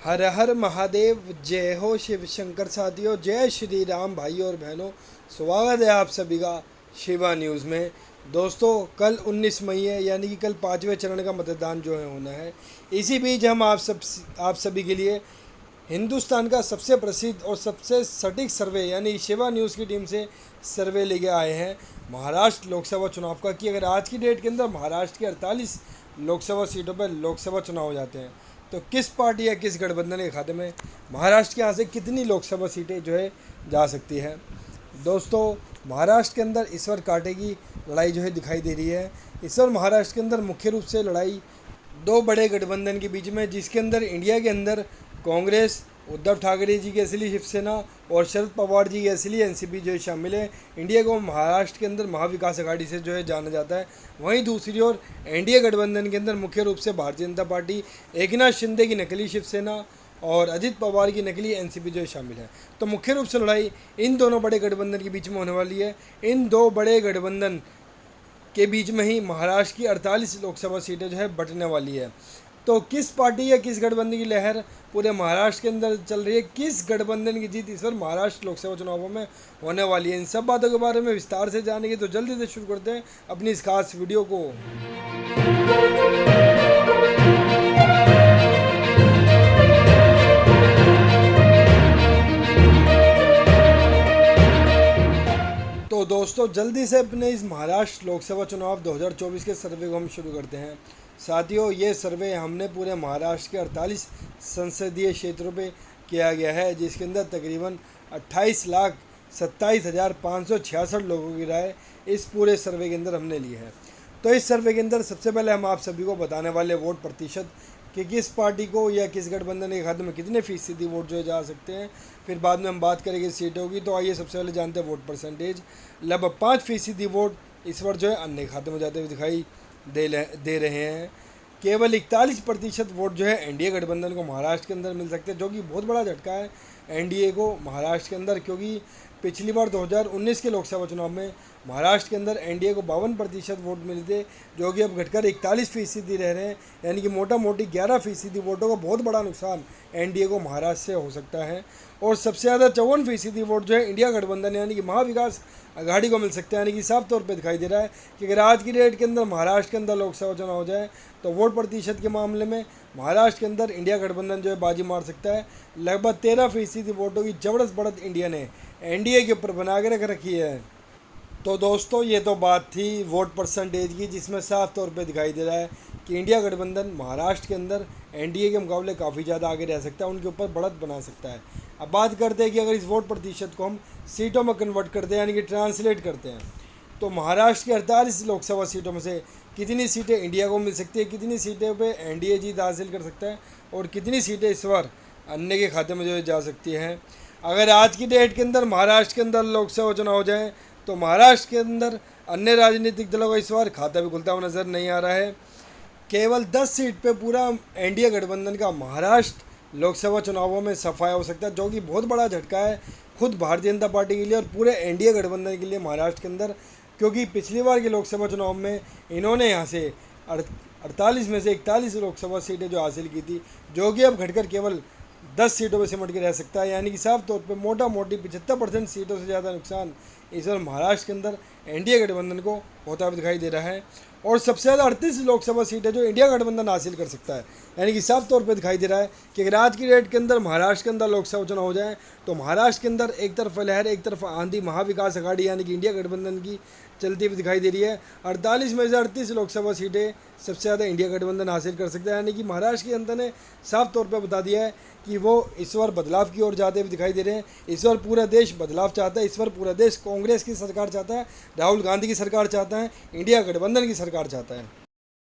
हर हर महादेव, जय हो शिव शंकर। साथियों, जय श्री राम भाइयों और बहनों, स्वागत है आप सभी का शिवा न्यूज़ में। दोस्तों, कल 19 मई है, यानी कि कल 5वें चरण का मतदान जो है होना है। इसी बीच हम आप सभी के लिए हिंदुस्तान का सबसे प्रसिद्ध और सबसे सटीक सर्वे यानी शिवा न्यूज़ की टीम से सर्वे लेके आए हैं महाराष्ट्र लोकसभा चुनाव का, कि अगर आज की डेट के अंदर महाराष्ट्र की 48 लोकसभा सीटों पर लोकसभा चुनाव हो जाते हैं तो किस पार्टी या किस गठबंधन के खाते में महाराष्ट्र के यहाँ से कितनी लोकसभा सीटें जो है जा सकती है। दोस्तों, महाराष्ट्र के अंदर इस बार कांटे की लड़ाई जो है दिखाई दे रही है। इस बार महाराष्ट्र के अंदर मुख्य रूप से लड़ाई दो बड़े गठबंधन के बीच में, जिसके अंदर इंडिया के अंदर कांग्रेस, उद्धव ठाकरे जी की असली शिवसेना और शरद पवार जी की असली एनसीपी जो है शामिल है। इंडिया को महाराष्ट्र के अंदर महाविकास अघाड़ी से जो है जाना जाता है। वहीं दूसरी ओर एनडीए गठबंधन के अंदर मुख्य रूप से भारतीय जनता पार्टी, एकनाथ शिंदे की नकली शिवसेना और अजित पवार की नकली एनसीपी जो है शामिल है। तो मुख्य रूप से लड़ाई इन दोनों बड़े गठबंधन के बीच में होने वाली है। इन दो बड़े गठबंधन के बीच में ही महाराष्ट्र की 48 लोकसभा सीटें जो है बंटने वाली है। तो किस पार्टी या किस गठबंधन की लहर पूरे महाराष्ट्र के अंदर चल रही है, किस गठबंधन की जीत इस बार महाराष्ट्र लोकसभा चुनावों में होने वाली है, इन सब बातों के बारे में विस्तार से जानेंगे। तो जल्दी से शुरू करते हैं अपनी इस खास वीडियो को। तो दोस्तों, जल्दी से अपने इस महाराष्ट्र लोकसभा चुनाव 2024 के सर्वे को हम शुरू करते हैं। साथियों, ये सर्वे हमने पूरे महाराष्ट्र के 48 संसदीय क्षेत्रों पे किया गया है, जिसके अंदर तकरीबन 28,27,566 लोगों की राय इस पूरे सर्वे के अंदर हमने ली है। तो इस सर्वे के अंदर सबसे पहले हम आप सभी को बताने वाले वोट प्रतिशत कि किस पार्टी को या किस गठबंधन के खाते में कितने फीसदी वोट जो जा सकते हैं। फिर बाद में हम बात करेंगे सीटों की। तो आइए सबसे पहले जानते हैं वोट परसेंटेज। लगभग 5% वोट इस बार जो है अन्य खाते में जाते हुए दिखाई दे रहे हैं। केवल 41% वोट जो है एनडीए गठबंधन को महाराष्ट्र के अंदर मिल सकते हैं, जो कि बहुत बड़ा झटका है एनडीए को महाराष्ट्र के अंदर, क्योंकि पिछली बार 2019 के लोकसभा चुनाव में महाराष्ट्र के अंदर एनडीए को 52% वोट मिले थे, जो कि अब घटकर 41% रह रहे हैं। यानी कि मोटा मोटी 11% वोटों का बहुत बड़ा नुकसान एनडीए को महाराष्ट्र से हो सकता है। और सबसे ज़्यादा 54% वोट जो है इंडिया गठबंधन यानी कि महाविकास अघाड़ी को मिल सकते हैं। यानी कि साफ तौर पे दिखाई दे रहा है कि अगर आज की डेट के अंदर महाराष्ट्र के अंदर लोकसभा चुनाव हो जाए तो वोट प्रतिशत के मामले में महाराष्ट्र के अंदर इंडिया गठबंधन जो है बाजी मार सकता है। लगभग 13% वोटों की जबरदस्त बढ़त इंडिया ने एनडीए के ऊपर बना के रख रखी है। तो दोस्तों, ये तो बात थी वोट परसेंटेज की, जिसमें साफ तौर पे दिखाई दे रहा है कि इंडिया गठबंधन महाराष्ट्र के अंदर एनडीए के मुकाबले काफ़ी ज़्यादा आगे रह सकता है, उनके ऊपर बढ़त बना सकता है। अब बात करते हैं कि अगर इस वोट प्रतिशत को हम सीटों में कन्वर्ट करते हैं, यानी कि ट्रांसलेट करते हैं, तो महाराष्ट्र की 48 लोकसभा सीटों में से कितनी सीटें इंडिया को मिल सकती है, कितनी सीटें पे एनडीए जीत हासिल कर सकता है और कितनी सीटें इस बार अन्य के खाते में जो जा सकती हैं। अगर आज की डेट के अंदर महाराष्ट्र के अंदर लोकसभा चुनाव हो जाए तो महाराष्ट्र के अंदर अन्य राजनीतिक दलों का इस बार खाता भी खुलता हुआ नज़र नहीं आ रहा है। केवल 10 सीट पे पूरा एनडीए गठबंधन का महाराष्ट्र लोकसभा चुनावों में सफाया हो सकता है, जो कि बहुत बड़ा झटका है खुद भारतीय जनता पार्टी के लिए और पूरे एनडीए गठबंधन के लिए महाराष्ट्र के अंदर, क्योंकि पिछली बार के लोकसभा चुनाव में इन्होंने यहाँ से 48 में से 41 लोकसभा सीटें जो हासिल की थी, जो कि अब घटकर केवल 10 सीटों पर सिमट के रह सकता है। यानी कि साफ तौर पे मोटा मोटी 75% सीटों से ज़्यादा नुकसान इस बार महाराष्ट्र के अंदर एनडीए गठबंधन को होता हुआ दिखाई दे रहा है। और सबसे ज़्यादा 38 लोकसभा सीटें जो इंडिया गठबंधन हासिल कर सकता है। यानी कि साफ तौर पे दिखाई दे रहा है कि अगर आज की डेट के अंदर महाराष्ट्र के अंदर लोकसभा चुनाव हो जाए तो महाराष्ट्र के अंदर एक तरफ लहर, एक तरफ आंधी महाविकास अघाड़ी यानी कि इंडिया गठबंधन की चलती हुई दिखाई दे रही है। 48 में से 38 लोकसभा सीटें सबसे ज़्यादा इंडिया गठबंधन हासिल कर सकता है। यानी कि महाराष्ट्र की जनता ने साफ तौर पर बता दिया है कि वो इस बार बदलाव की ओर जाते हुए दिखाई दे रहे हैं। इस बार पूरा देश बदलाव चाहता है, इस बार पूरा देश कांग्रेस की सरकार चाहता है, राहुल गांधी की सरकार चाहता है, इंडिया गठबंधन की सरकार चाहता है।